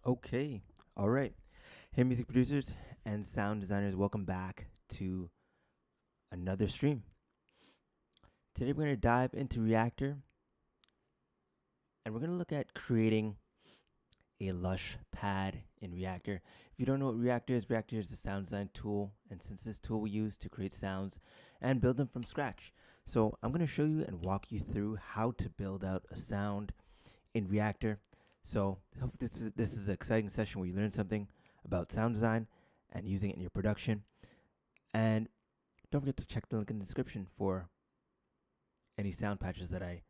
Okay. All right. Hey, music producers and sound designers, welcome back to another stream. Today, we're going to dive into Reaktor and we're going to look at creating a lush pad in Reaktor. If you don't know what Reaktor is a sound design tool and synthesis tool we use to create sounds and build them from scratch. So, I'm going to show you and walk you through how to build out a sound in Reaktor. So, hopefully, this is an exciting session where you learn something about sound design and using it in your production. And don't forget to check the link in the description for any sound patches that I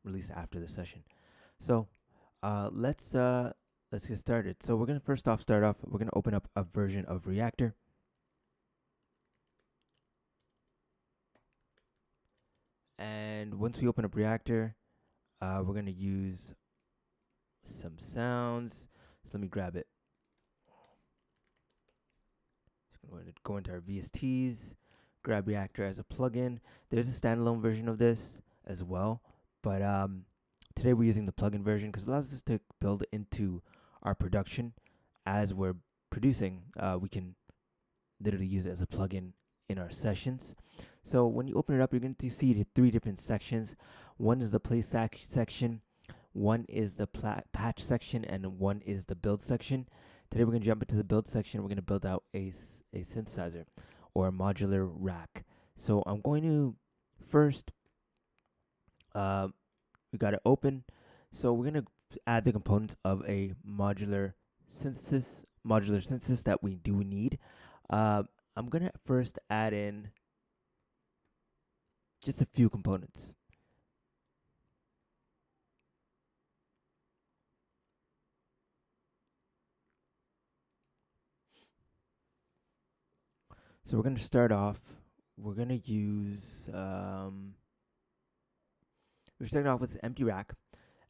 release after the session. So let's get started. So we're gonna start off. We're gonna open up a version of Reaktor, and once we open up Reaktor, we're gonna use some sounds. So let me grab it. We're gonna go into our VSTs, grab Reaktor as a plugin. There's a standalone version of this as well, but today we're using the plugin version because it allows us to build into our production as we're producing. We can literally use it as a plugin in our sessions. So when you open it up, you're going to see the three different sections. One is the play section, one is the patch section, and one is the build section. Today we're going to jump into the build section. We're going to build out a synthesizer or a modular rack. So I'm going to first, we got it open. So we're going to add the components of a modular synthesis that we do need. I'm going to first add in just a few components. So we're going to start off. We're going to use, we're starting off with an empty rack,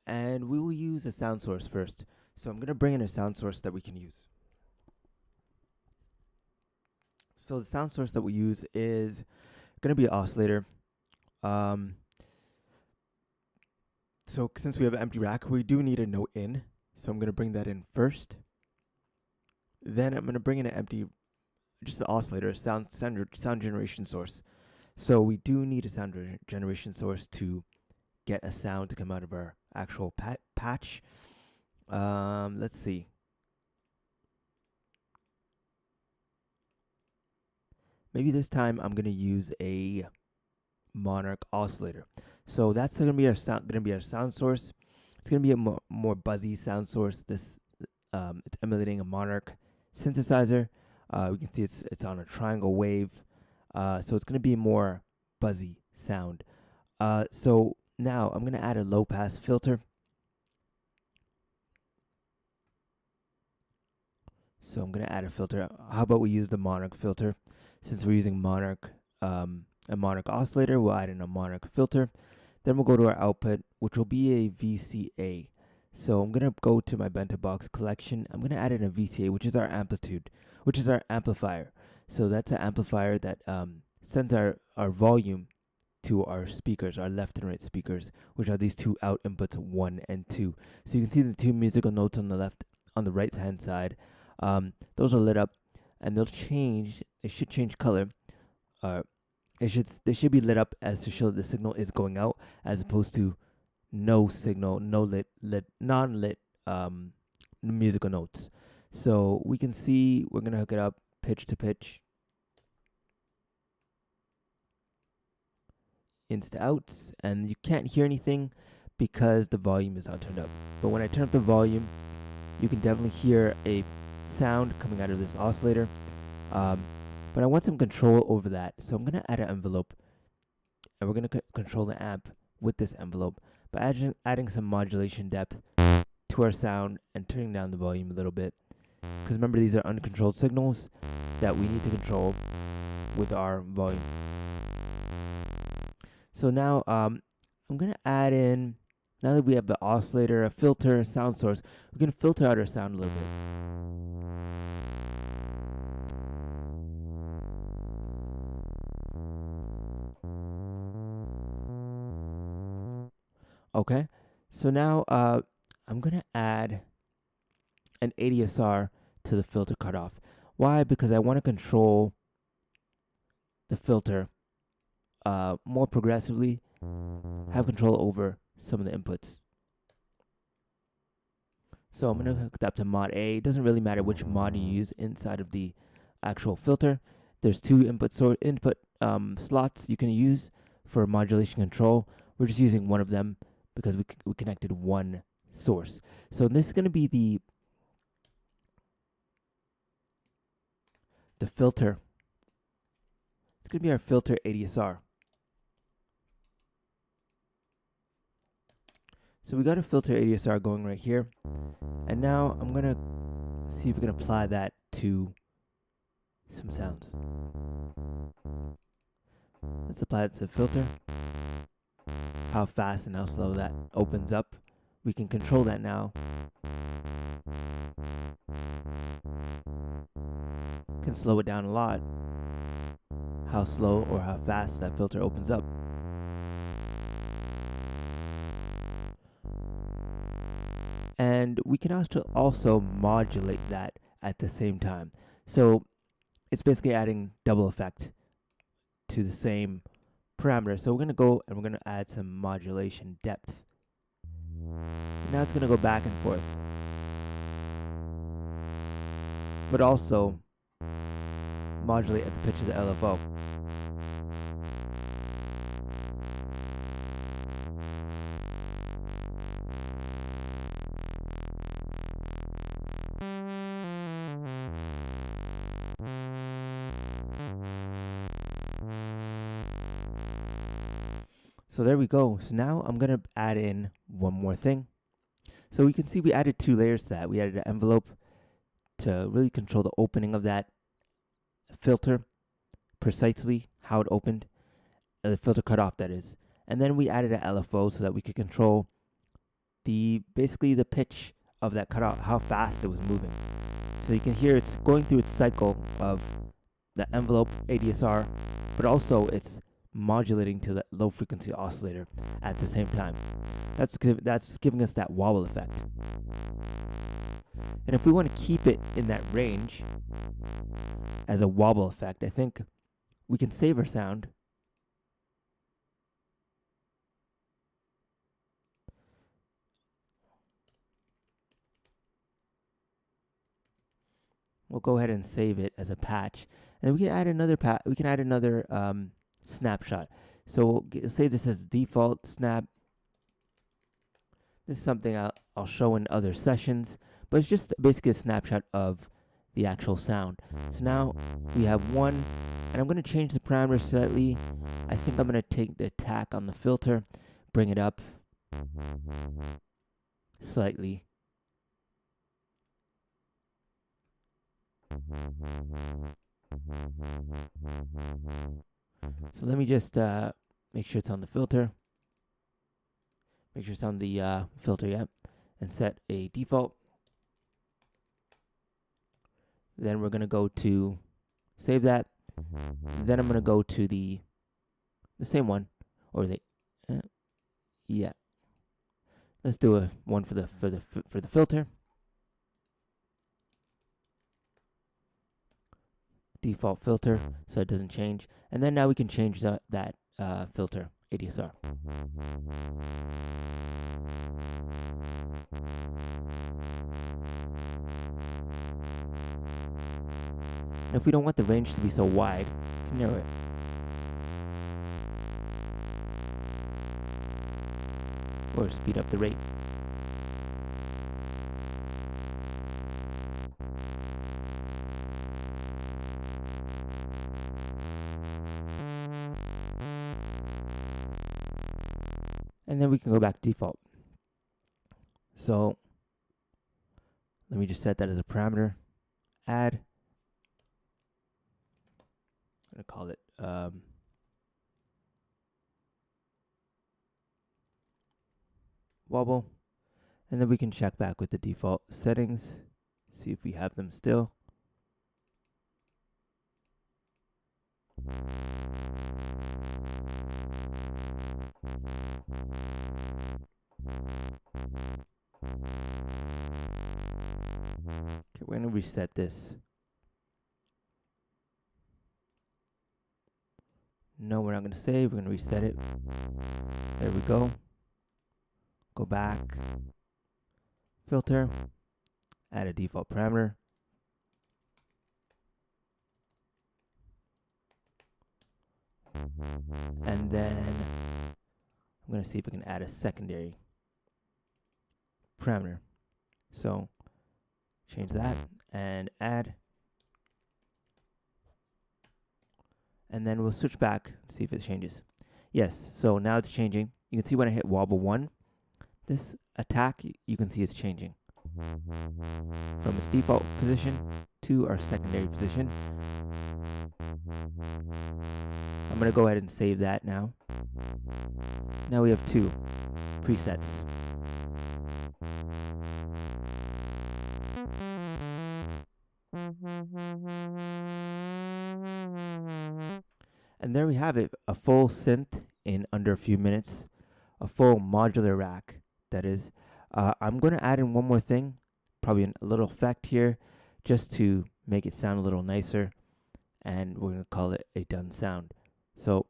and we will use a sound source first. So I'm going to bring in a sound source that we can use. So the sound source that we use is going to be an oscillator. So since we have an empty rack, we do need a note in. So I'm going to bring that in first. Then I'm going to bring in an empty, just the oscillator, sound generation source. So we do need a sound generation source to get a sound to come out of our actual patch. Let's see. Maybe this time I'm going to use a Monarch oscillator. So that's going to be our sound source. It's going to be a more buzzy sound source. This it's emulating a Monarch synthesizer. We can see it's on a triangle wave. So it's going to be a more buzzy sound. So now I'm going to add a low pass filter. So I'm going to add a filter. How about we use the Monarch filter? Since we're using Monarch, a Monarch oscillator, we'll add in a Monarch filter. Then we'll go to our output, which will be a VCA. So I'm going to go to my bento box collection. I'm going to add in a VCA, which is our amplitude, which is our amplifier. So that's an amplifier that sends our volume to our speakers, our left and right speakers, which are these two out inputs, 1 and 2. So you can see the two musical notes on the right hand side. Those are lit up, and they'll change. They should change color. They should be lit up as to show that the signal is going out, as opposed to no signal, non-lit musical notes. So we can see we're gonna hook it up pitch to pitch, ins to outs, and you can't hear anything because the volume is not turned up. But when I turn up the volume, you can definitely hear a sound coming out of this oscillator. But I want some control over that, so I'm gonna add an envelope, and we're gonna control the amp with this envelope by adding some modulation depth to our sound and turning down the volume a little bit. Because remember, these are uncontrolled signals that we need to control with our volume. So now I'm gonna add in, now that we have the oscillator, a filter, a sound source, we can filter out our sound a little bit. Okay, so now I'm gonna add an ADSR to the filter cutoff. Why? Because I want to control the filter more progressively, have control over some of the inputs. So I'm going to hook that to mod A. It doesn't really matter which mod you use inside of the actual filter. There's two input slots you can use for modulation control. We're just using one of them because we connected one source. So this is going to be the filter. It's going to be our filter ADSR. So we got a filter ADSR going right here. And now I'm going to see if we can apply that to some sounds. Let's apply it to the filter. How fast and how slow that opens up. We can control that now. Can slow it down a lot. How slow or how fast that filter opens up. And we can also modulate that at the same time. So it's basically adding double effect to the same parameter. So we're going to go and we're going to add some modulation depth. Now it's going to go back and forth. But also modulate at the pitch of the LFO. So there we go. So now I'm going to add in one more thing. So we can see we added two layers to that. We added an envelope to really control the opening of that filter, precisely how it opened, the filter cutoff that is. And then we added an LFO so that we could control basically the pitch of that cutoff, how fast it was moving. So you can hear it's going through its cycle of the envelope ADSR, but also it's modulating to the low frequency oscillator at the same time. That's giving us that wobble effect. And if we want to keep it in that range as a wobble effect, I think we can save our sound. We'll go ahead and save it as a patch, and then we can add another snapshot. So we'll say this as default snap. This is something I'll show in other sessions, but it's just basically a snapshot of the actual sound. So now we have one, and I'm going to change the parameter slightly. I think I'm going to take the attack on the filter, bring it up slightly. So let me just make sure it's on the filter. Make sure it's on the filter, yeah, and set a default. Then we're going to go to save that. Then I'm going to go to the same one, or yeah. Let's do a one for the filter. Default filter, so it doesn't change. And then now we can change that filter ADSR. And if we don't want the range to be so wide, we can narrow it. Or speed up the rate. And then we can go back to default. So let me just set that as a parameter. Add. I'm going to call it wobble. And then we can check back with the default settings. See if we have them still. we're going to reset this. No, we're not going to save. We're going to reset it. There we go. Go back. Filter. Add a default parameter. And then I'm going to see if I can add a secondary parameter. So change that and add. And then we'll switch back and see if it changes. Yes, so now it's changing. You can see when I hit wobble 1, this attack, you can see it's changing from its default position to our secondary position. I'm going to go ahead and save that now. Now we have 2 presets. And there we have it, a full synth in under a few minutes, a full modular rack, that is. I'm going to add in one more thing, probably a little effect here, just to make it sound a little nicer, and we're going to call it a done sound. So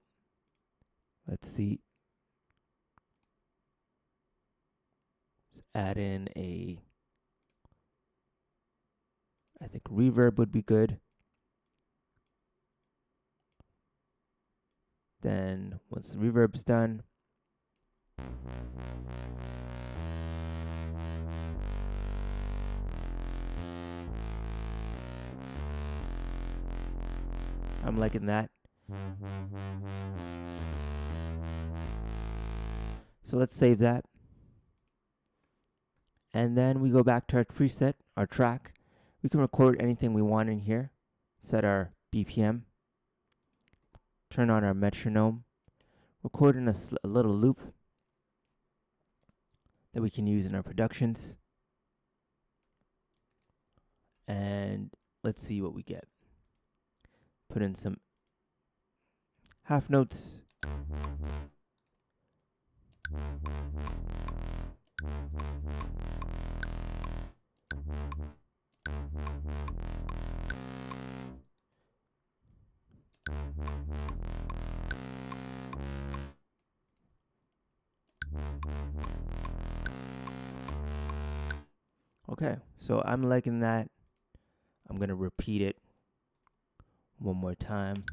let's see. Let's add in I think reverb would be good. Then once the reverb is done, I'm liking that. So let's save that. And then we go back to our preset, our track. We can record anything we want in here. Set our BPM. Turn on our metronome. Record in a little loop that we can use in our productions. And let's see what we get. Put in some half notes. Okay, so I'm liking that. I'm going to repeat it one more time.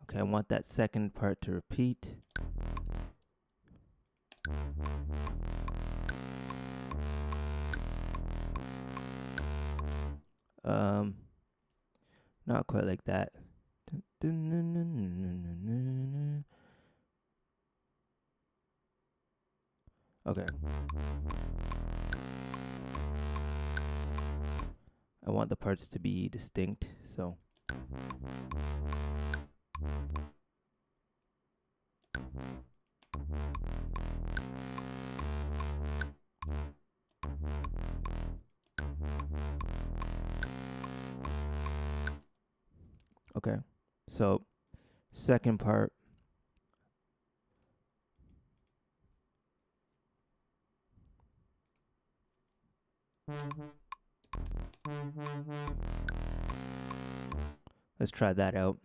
Okay, I want that second part to repeat. Not quite like that. Okay. I want the parts to be distinct, so. Okay, so second part. Let's try that out.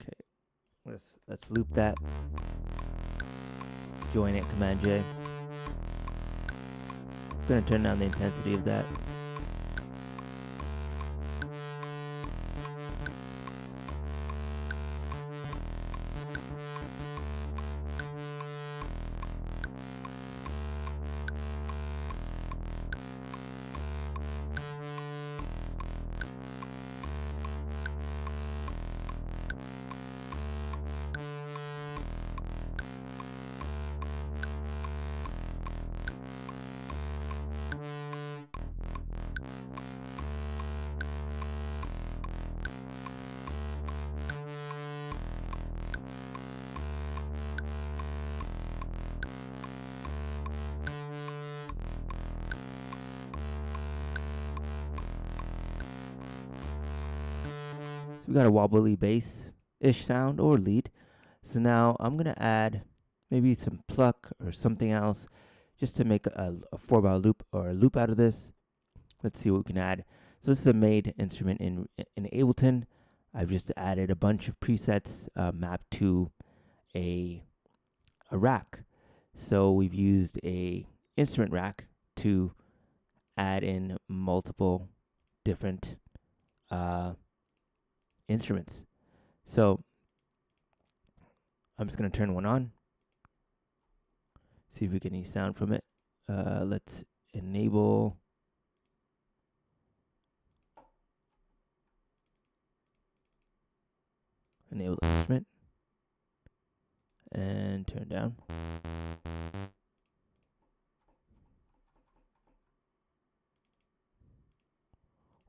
Okay, let's loop that. Let's join it, Command J. I'm gonna turn down the intensity of that. So we got a wobbly bass-ish sound or lead. So now I'm going to add maybe some pluck or something else just to make a 4-bar loop or a loop out of this. Let's see what we can add. So this is a made instrument in Ableton. I've just added a bunch of presets mapped to a rack. So we've used a instrument rack to add in multiple different instruments. So I'm just going to turn one on, see if we get any sound from it. Let's enable the instrument and turn down.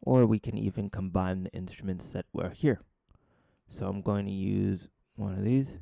Or we can even combine the instruments that were here. So I'm going to use one of these.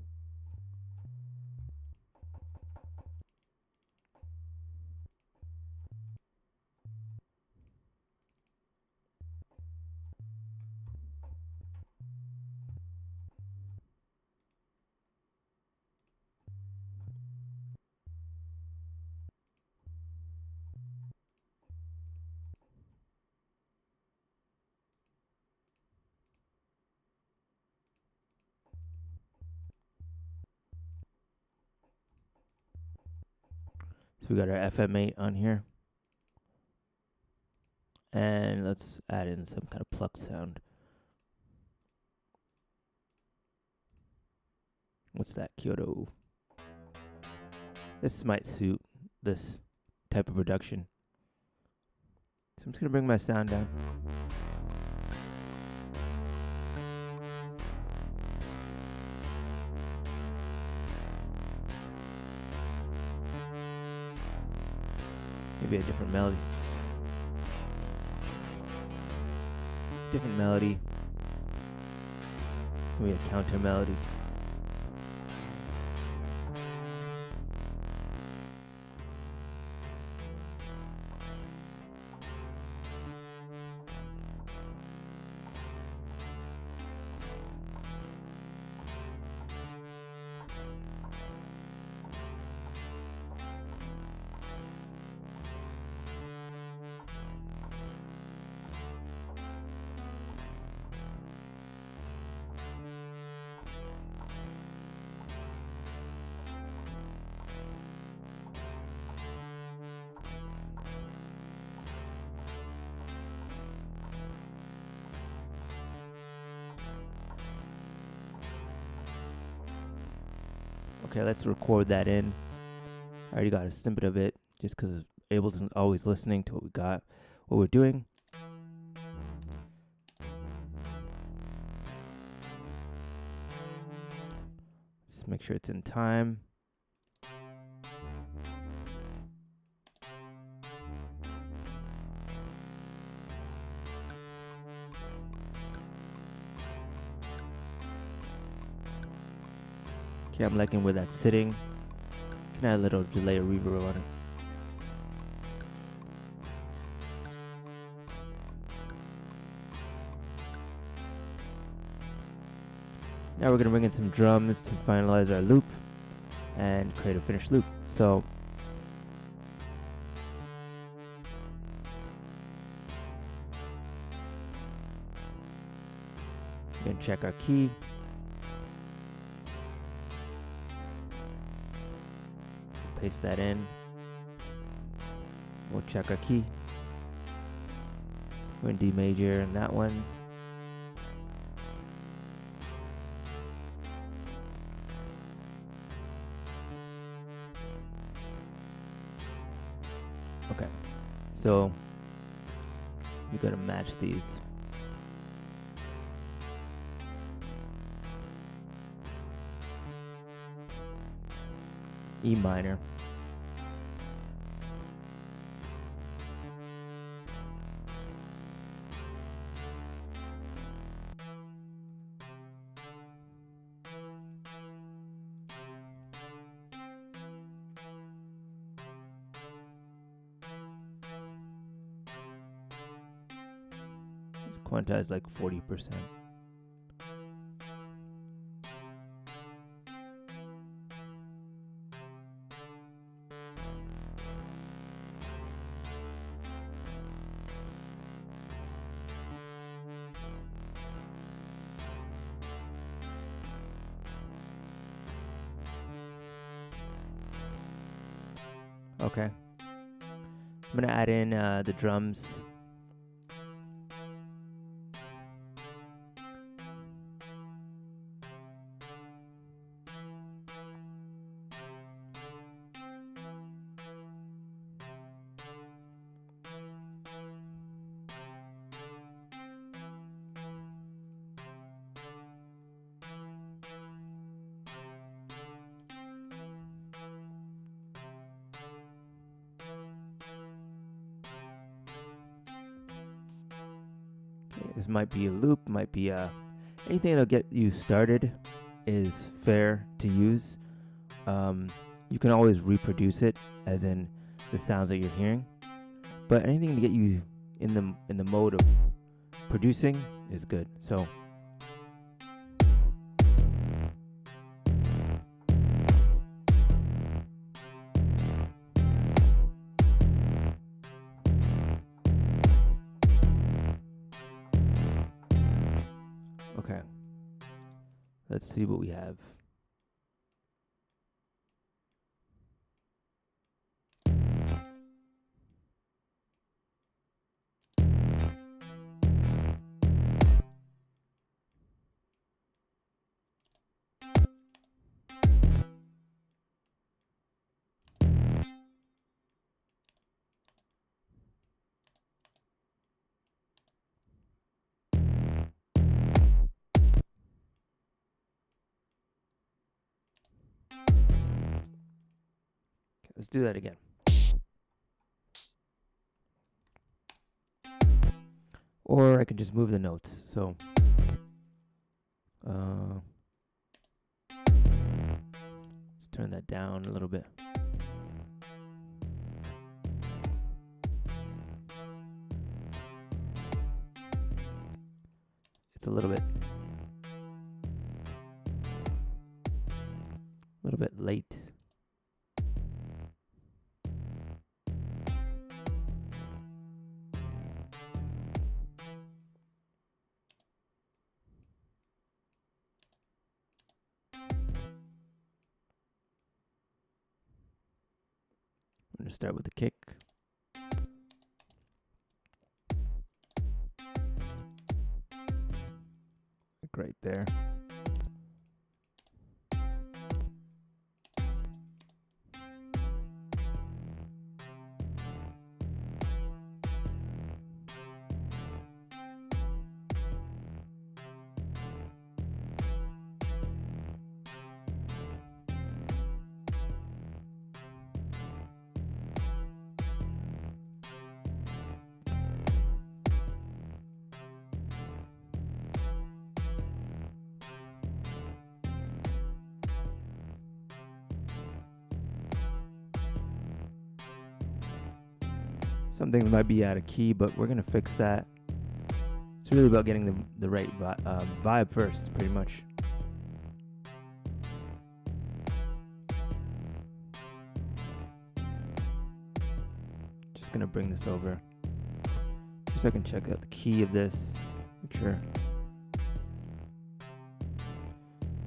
So we got our FM8 on here. And let's add in some kind of pluck sound. What's that? Kyoto. This might suit this type of production. So I'm just going to bring my sound down. Maybe a different melody. Different melody. Maybe a counter melody. Okay, let's record that in. I already got a snippet of it just because Ableton's always listening to what we got, what we're doing. Just make sure it's in time. Okay, I'm liking where that's sitting. Can add a little delay or reverb on it. Now we're going to bring in some drums to finalize our loop and create a finished loop. So we're going to check our key. Paste that in. We'll check our key. We're in D major in that one. Okay, so you gotta match these. E minor. Let's quantize like 40%. Okay. I'm gonna add in the drums. This might be a loop, might be anything that'll get you started is fair to use. You can always reproduce it, as in the sounds that you're hearing. But anything to get you in the mode of producing is good. So okay. Let's see what we have. Let's do that again. Or I can just move the notes. So let's turn that down a little bit. It's a little bit late. I'm going to start with the kick. Like right there. Something might be out of key, but we're going to fix that. It's really about getting the right vibe first, pretty much. Just going to bring this over. Just so I can check out the key of this. Make sure.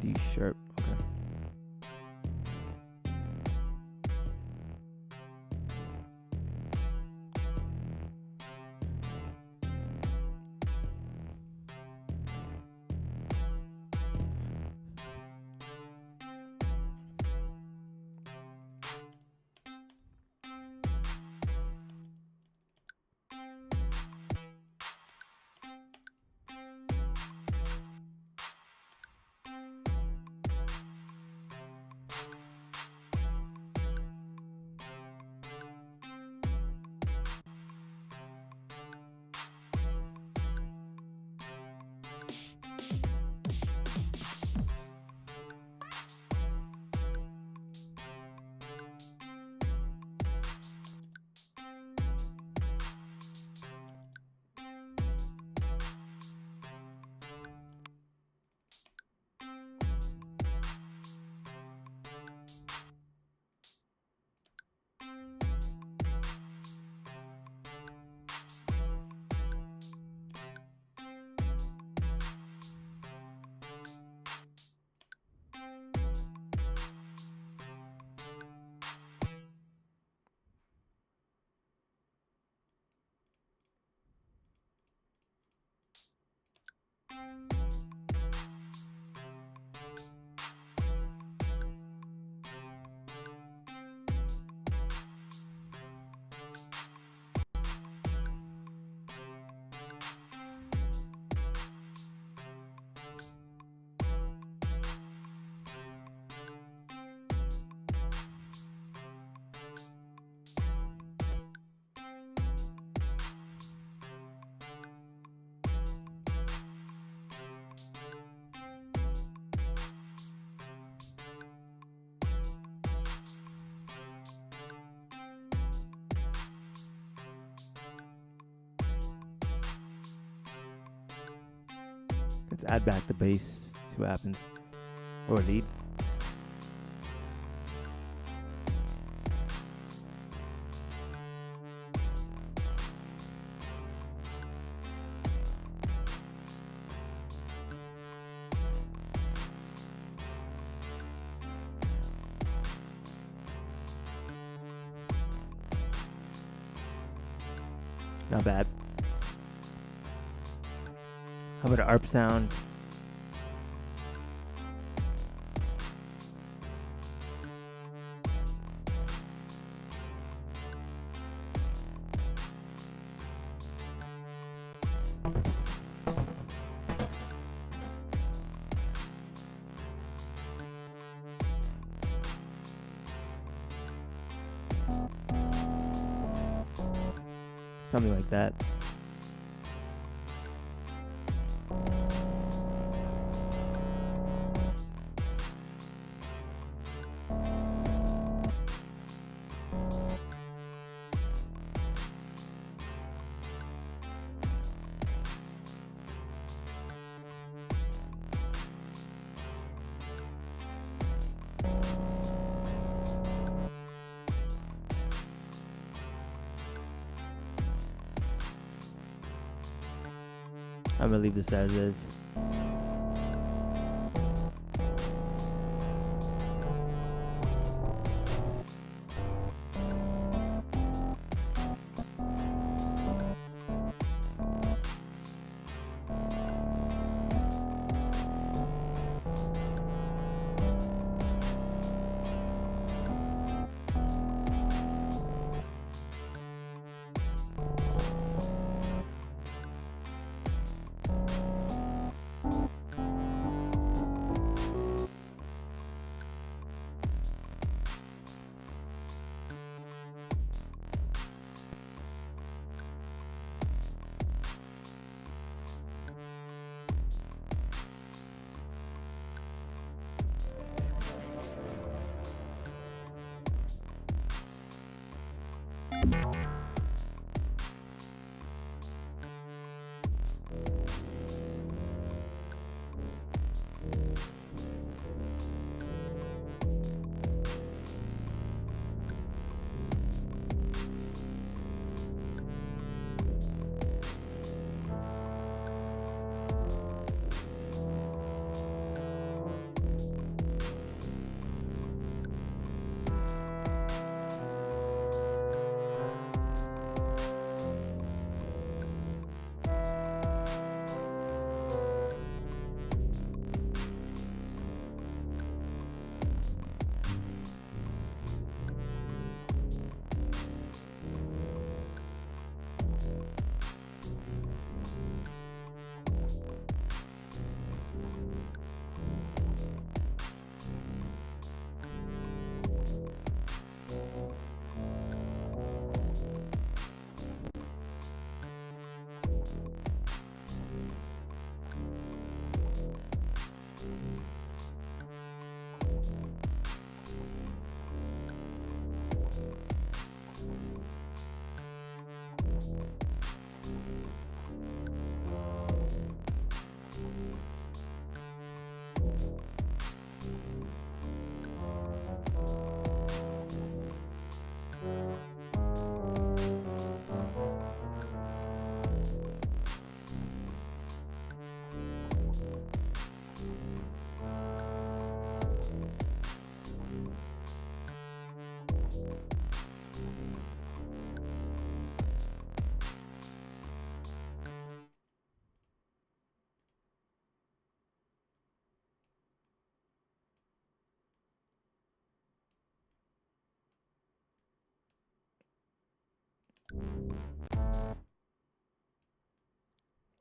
D sharp. Okay. Let's add back the bass, see what happens. Or lead. Not bad. How about an ARP sound? Something like that. I'm gonna leave this as is.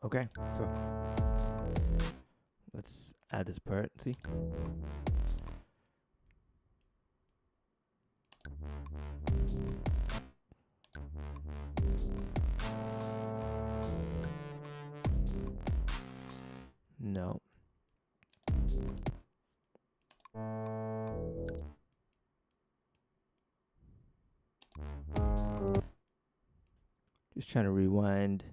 Okay, so let's add this part. See? No. Just trying to rewind.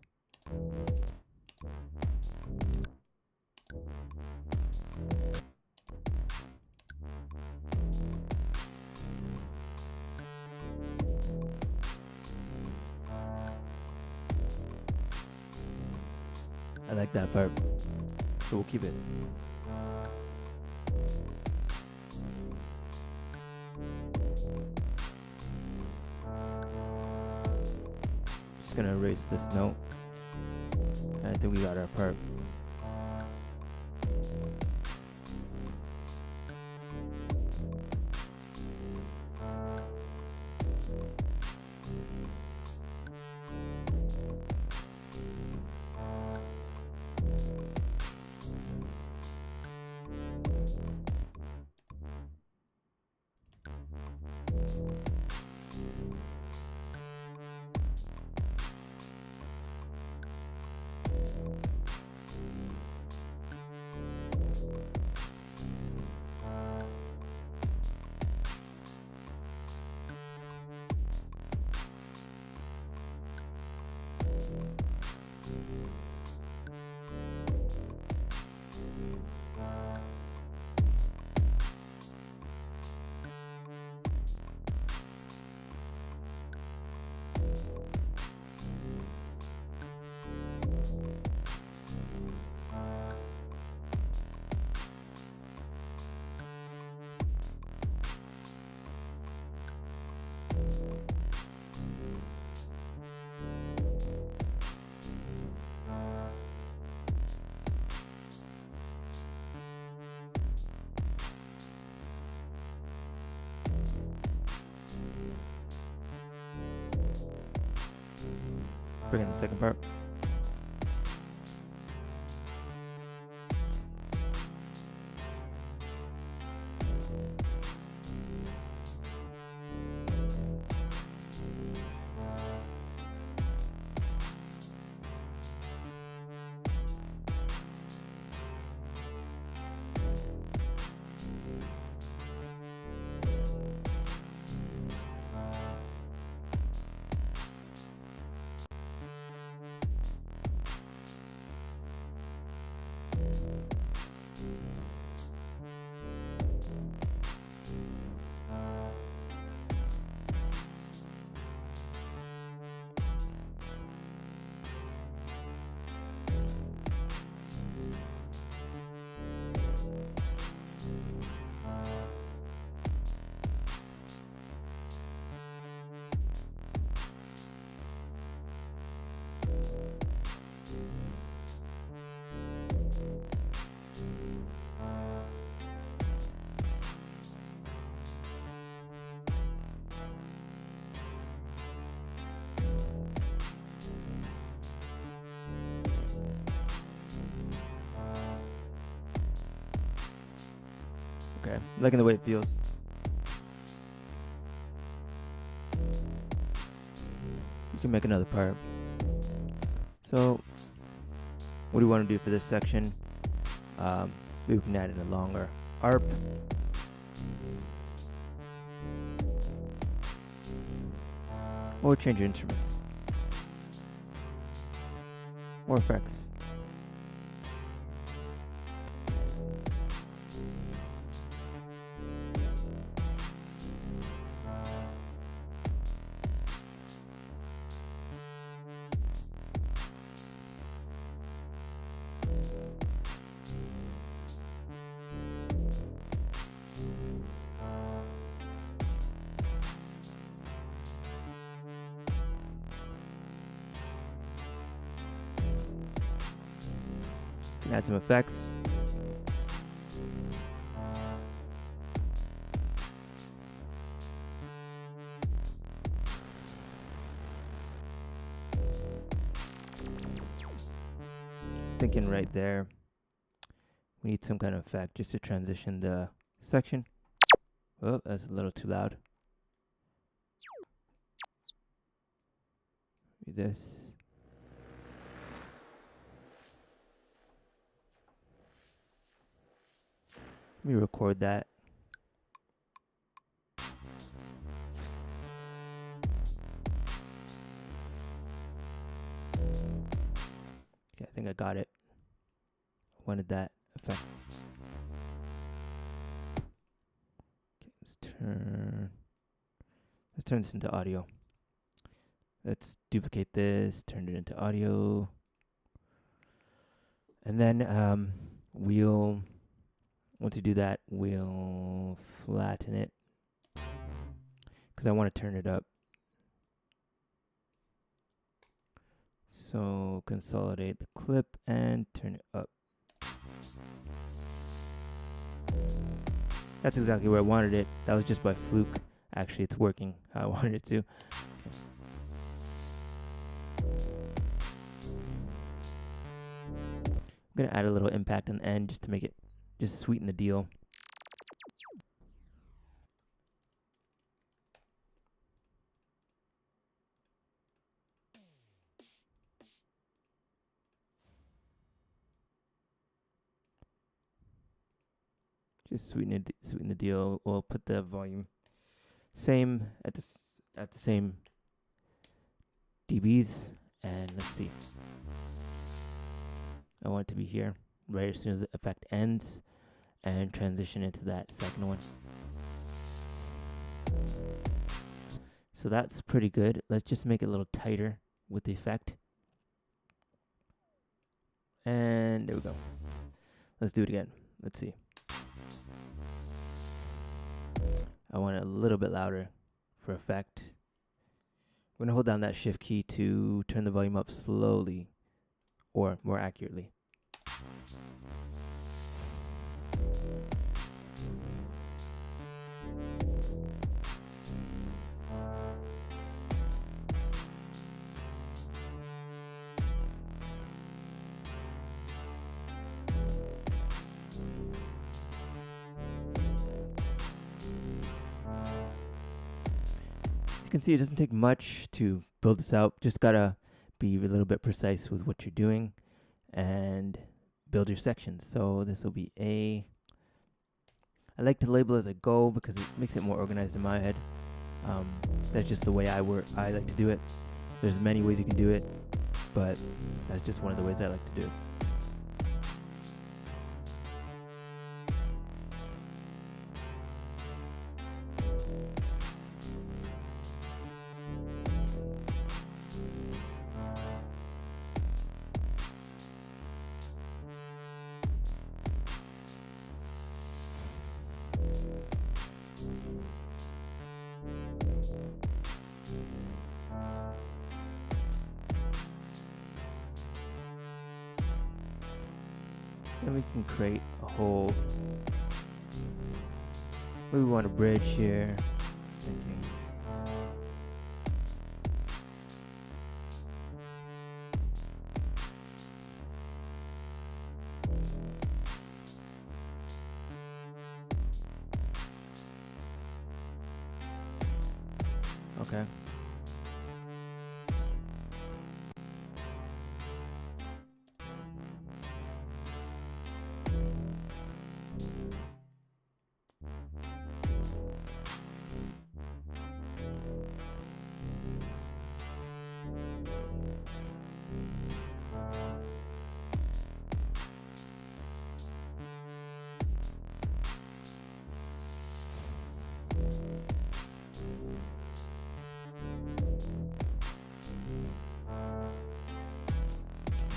I like that part, so we'll keep it. Just gonna erase this note. I think we got our part. Bring in the second part. Okay, liking the way it feels. You can make another part. So, what do you want to do for this section? Maybe we can add in a longer ARP. Or change your instruments. Or effects. Can add some effects. Thinking right there, we need some kind of effect just to transition the section. Oh, that's a little too loud. Maybe this. Let me record that. Okay, I think I got it. Wanted that effect. Okay, let's turn this into audio. Let's duplicate this, turn it into audio. And then once you do that, we'll flatten it because I want to turn it up. So consolidate the clip and turn it up. That's exactly where I wanted it. That was just by fluke. Actually, it's working how I wanted it to. I'm going to add a little impact on the end just to make it, just sweeten the deal. Just sweeten the deal. We'll put the volume same at the same dBs, and let's see. I want it to be here right as soon as the effect ends, and transition into that second one. So that's pretty good. Let's just make it a little tighter with the effect. And there we go. Let's do it again. Let's see. I want it a little bit louder for effect. We're gonna hold down that shift key to turn the volume up slowly, or more accurately. You can see it doesn't take much to build this out. Just gotta be a little bit precise with what you're doing and build your sections. So this will be A. I like to label as I go because it makes it more organized in my head. That's just the way I like to do it. There's many ways you can do it, but that's just one of the ways I like to do it. And we can create a whole, we want a bridge here. Thinking. Okay.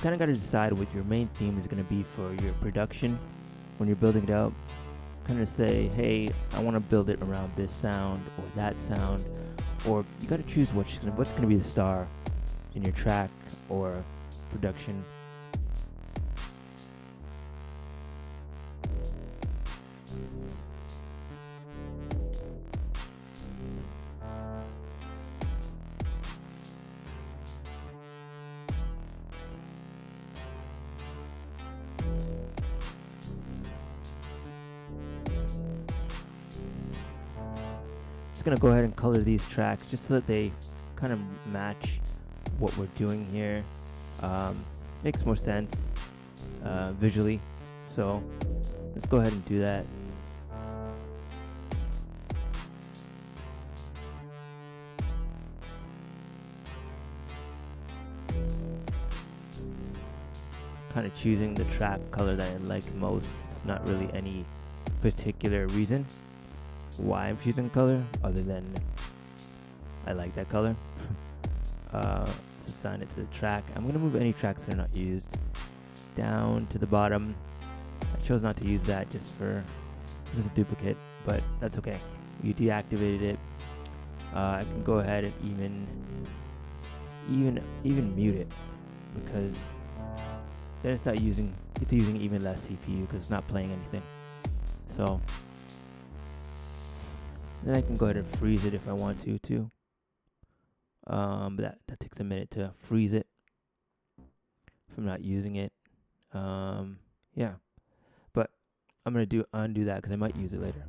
Kind of got to decide what your main theme is going to be for your production when you're building it out. Kind of say, hey, I want to build it around this sound or that sound, or you got to choose what's going to be the star in your track or production. Gonna go ahead and color these tracks just so that they kind of match what we're doing here. Makes more sense visually, so let's go ahead and do that. Kind of choosing the track color that I like most. It's not really any particular reason why I'm choosing color other than I like that color. Let's assign it to the track. I'm going to move any tracks that are not used. down to the bottom. I chose not to use that just for, this is a duplicate, but that's okay. You deactivated it. I can go ahead and even mute it, because then it's using even less CPU because it's not playing anything. So then I can go ahead and freeze it if I want to too. But that takes a minute to freeze it if I'm not using it. Yeah, but I'm gonna undo that because I might use it later.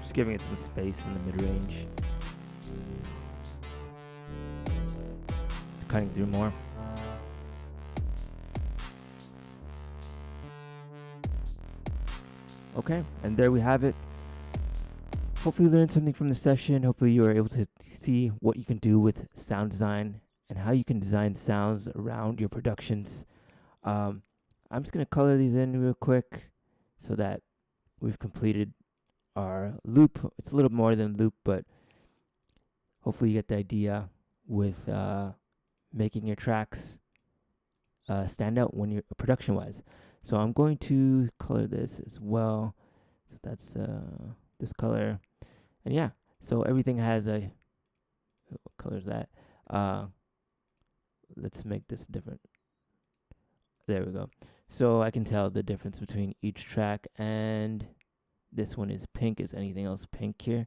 Just giving it some space in the mid-range. It's cutting through more. Okay, and there we have it. Hopefully you learned something from the session. Hopefully you are able to see what you can do with sound design and how you can design sounds around your productions. I'm just going to color these in real quick so that we've completed our loop. It's a little more than loop, but hopefully you get the idea with making your tracks stand out when you're production-wise. So I'm going to color this as well. So that's this color. And yeah, so everything has a, what color is that? Let's make this different. There we go. So I can tell the difference between each track, and this one is pink. Is anything else pink here?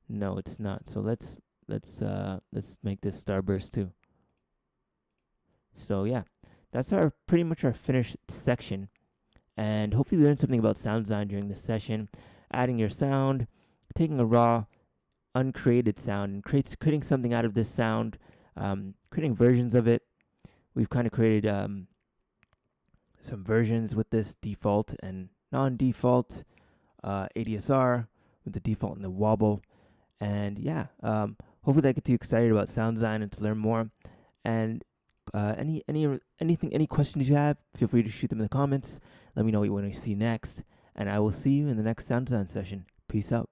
No, it's not. So let's make this starburst too. So yeah, that's pretty much our finished section. And hopefully you learned something about sound design during this session. Adding your sound, taking a raw, uncreated sound and creating something out of this sound, creating versions of it. We've kind of created some versions with this default and non-default ADSR with the default and the wobble. And yeah, hopefully that gets you excited about sound design and to learn more. And any questions you have, feel free to shoot them in the comments. Let me know what you want to see next, and I will see you in the next sound design session. Peace out.